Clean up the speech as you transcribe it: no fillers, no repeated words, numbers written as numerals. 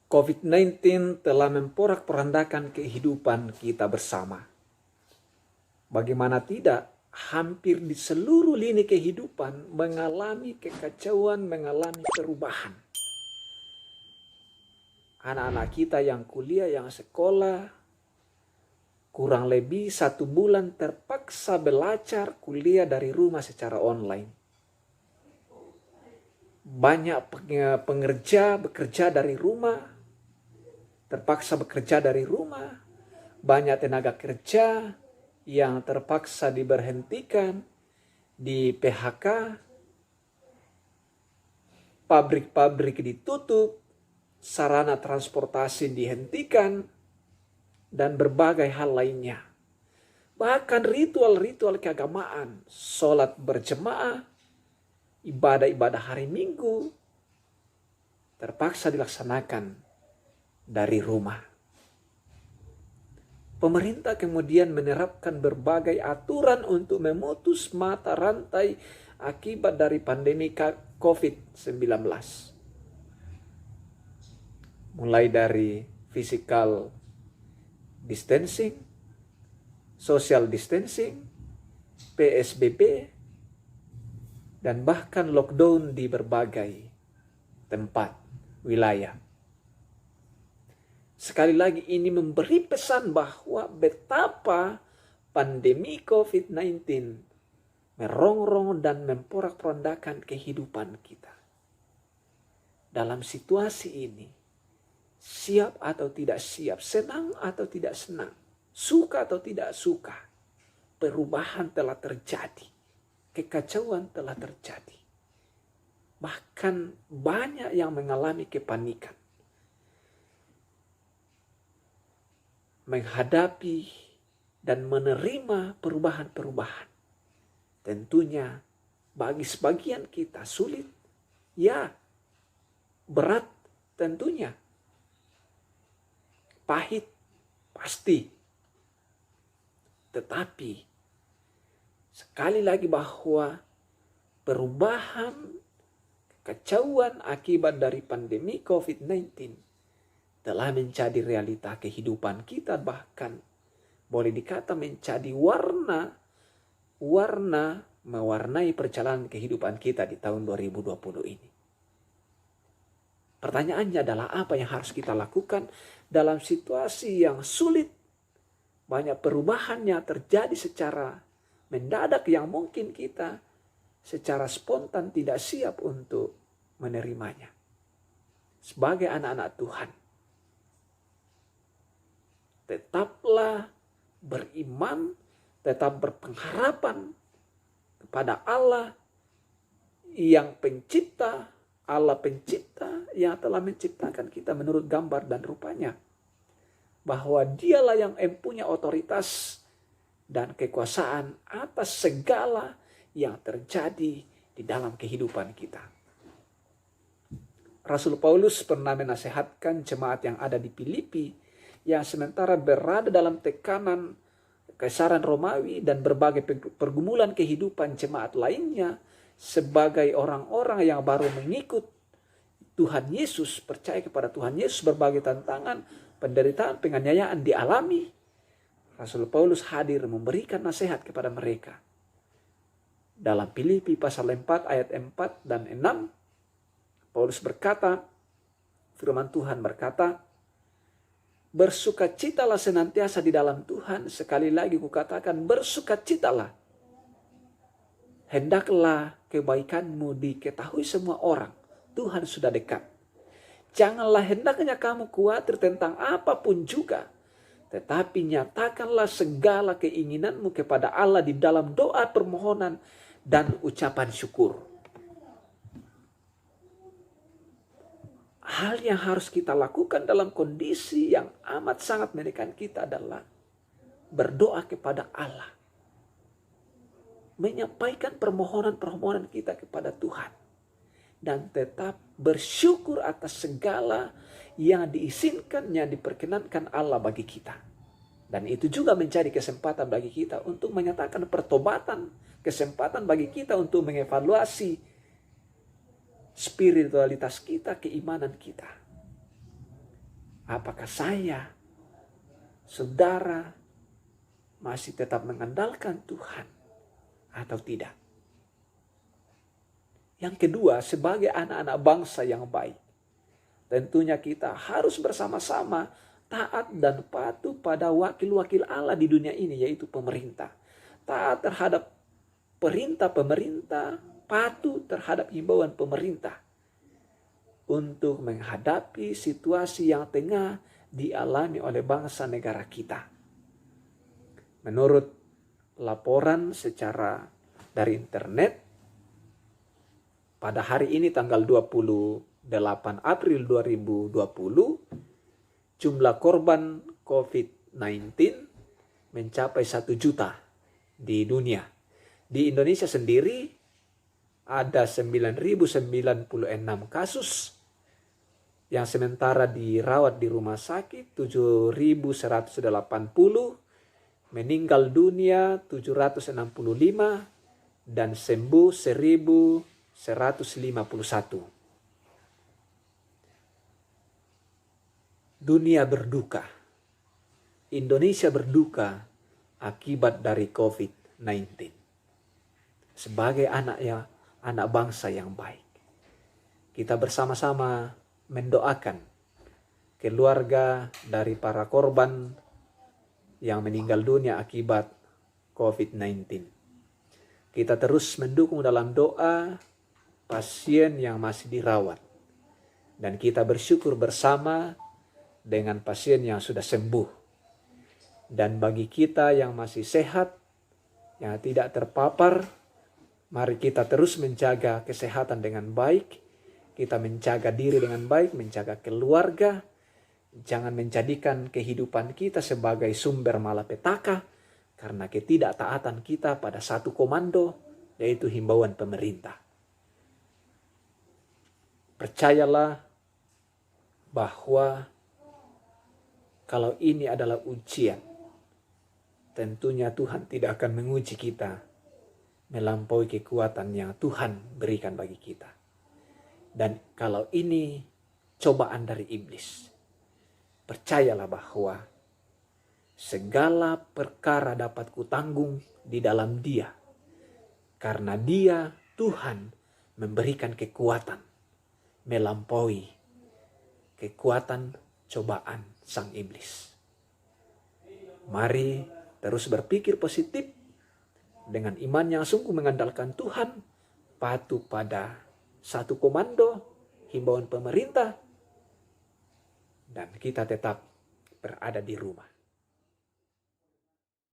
COVID-19 telah memporak-porandakan kehidupan kita bersama. Bagaimana tidak, hampir di seluruh lini kehidupan mengalami kekacauan, mengalami perubahan. Anak-anak kita yang kuliah, yang sekolah, kurang lebih 1 bulan terpaksa belajar kuliah dari rumah secara online. Banyak pengerja bekerja dari rumah, terpaksa bekerja dari rumah. Banyak tenaga kerja yang terpaksa diberhentikan, di PHK, pabrik-pabrik ditutup, sarana transportasi dihentikan, dan berbagai hal lainnya. Bahkan ritual-ritual keagamaan, sholat berjemaah, ibadah-ibadah hari Minggu, terpaksa dilaksanakan dari rumah. Pemerintah kemudian menerapkan berbagai aturan untuk memutus mata rantai akibat dari pandemi COVID-19. Mulai dari physical distancing, social distancing, PSBB, dan bahkan lockdown di berbagai tempat, wilayah. Sekali lagi ini memberi pesan bahwa betapa pandemi COVID-19 merongrong dan memporak-porandakan kehidupan kita. Dalam situasi ini, siap atau tidak siap, senang atau tidak senang, suka atau tidak suka, perubahan telah terjadi, kekacauan telah terjadi. Bahkan banyak yang mengalami kepanikan menghadapi dan menerima perubahan-perubahan. Tentunya bagi sebagian kita sulit, ya, berat tentunya, pahit pasti. Tetapi sekali lagi bahwa perubahan, kekacauan akibat dari pandemi COVID-19 telah menjadi realita kehidupan kita, bahkan boleh dikata menjadi warna mewarnai perjalanan kehidupan kita di tahun 2020 ini. Pertanyaannya adalah apa yang harus kita lakukan dalam situasi yang sulit. Banyak perubahannya terjadi secara mendadak yang mungkin kita secara spontan tidak siap untuk menerimanya. Sebagai anak-anak Tuhan, tetaplah beriman, tetap berpengharapan kepada Allah yang pencipta, Allah pencipta yang telah menciptakan kita menurut gambar dan rupanya. Bahwa dialah yang mempunyai otoritas dan kekuasaan atas segala yang terjadi di dalam kehidupan kita. Rasul Paulus pernah menasihatkan jemaat yang ada di Filipi yang sementara berada dalam tekanan Kekaisaran Romawi dan berbagai pergumulan kehidupan jemaat lainnya sebagai orang-orang yang baru mengikut Tuhan Yesus, percaya kepada Tuhan Yesus, berbagai tantangan, penderitaan, penganiayaan dialami. Rasul Paulus hadir memberikan nasihat kepada mereka. Dalam Filipi pasal 4 ayat 4 dan 6, Paulus berkata, firman Tuhan berkata, bersukacitalah senantiasa di dalam Tuhan. Sekali lagi kukatakan, bersukacitalah. Hendaklah kebaikanmu diketahui semua orang. Tuhan sudah dekat. Janganlah hendaknya kamu khawatir tentang apapun juga. Tetapi nyatakanlah segala keinginanmu kepada Allah di dalam doa, permohonan, dan ucapan syukur. Hal yang harus kita lakukan dalam kondisi yang amat sangat menekan kita adalah berdoa kepada Allah. Menyampaikan permohonan-permohonan kita kepada Tuhan. Dan tetap bersyukur atas segala yang diizinkan, yang diperkenankan Allah bagi kita. Dan itu juga menjadi kesempatan bagi kita untuk menyatakan pertobatan. Kesempatan bagi kita untuk mengevaluasi spiritualitas kita, keimanan kita. apakah saya, saudara, masih tetap mengandalkan Tuhan atau tidak? Yang kedua, sebagai anak-anak bangsa yang baik, tentunya kita harus bersama-sama taat dan patuh pada wakil-wakil Allah di dunia ini, yaitu pemerintah. Taat terhadap perintah pemerintah, patuh terhadap himbauan pemerintah untuk menghadapi situasi yang tengah dialami oleh bangsa negara kita. Menurut laporan secara dari internet, pada hari ini tanggal 28 April 2020, jumlah korban COVID-19 mencapai 1 juta di dunia. Di Indonesia sendiri ada 9.096 kasus, yang sementara dirawat di rumah sakit 7.180, meninggal dunia 765, dan sembuh 1.151. Dunia berduka, Indonesia berduka akibat dari COVID-19. Sebagai anak bangsa yang baik, kita bersama-sama mendoakan keluarga dari para korban yang meninggal dunia akibat COVID-19. Kita terus mendukung dalam doa pasien yang masih dirawat, dan kita bersyukur bersama dengan pasien yang sudah sembuh. Dan bagi kita yang masih sehat, yang tidak terpapar, mari kita terus menjaga kesehatan dengan baik. Kita menjaga diri dengan baik, menjaga keluarga. Jangan menjadikan kehidupan kita sebagai sumber malapetaka karena ketidaktaatan kita pada satu komando, yaitu himbauan pemerintah. Percayalah bahwa kalau ini adalah ujian, tentunya Tuhan tidak akan menguji kita melampaui kekuatan yang Tuhan berikan bagi kita. Dan kalau ini cobaan dari iblis, percayalah bahwa segala perkara dapat kutanggung di dalam Dia, karena Dia, Tuhan, memberikan kekuatan melampaui kekuatan cobaan sang iblis. Mari terus berpikir positif dengan iman yang sungguh mengandalkan Tuhan, patuh pada satu komando, himbauan pemerintah, dan kita tetap berada di rumah.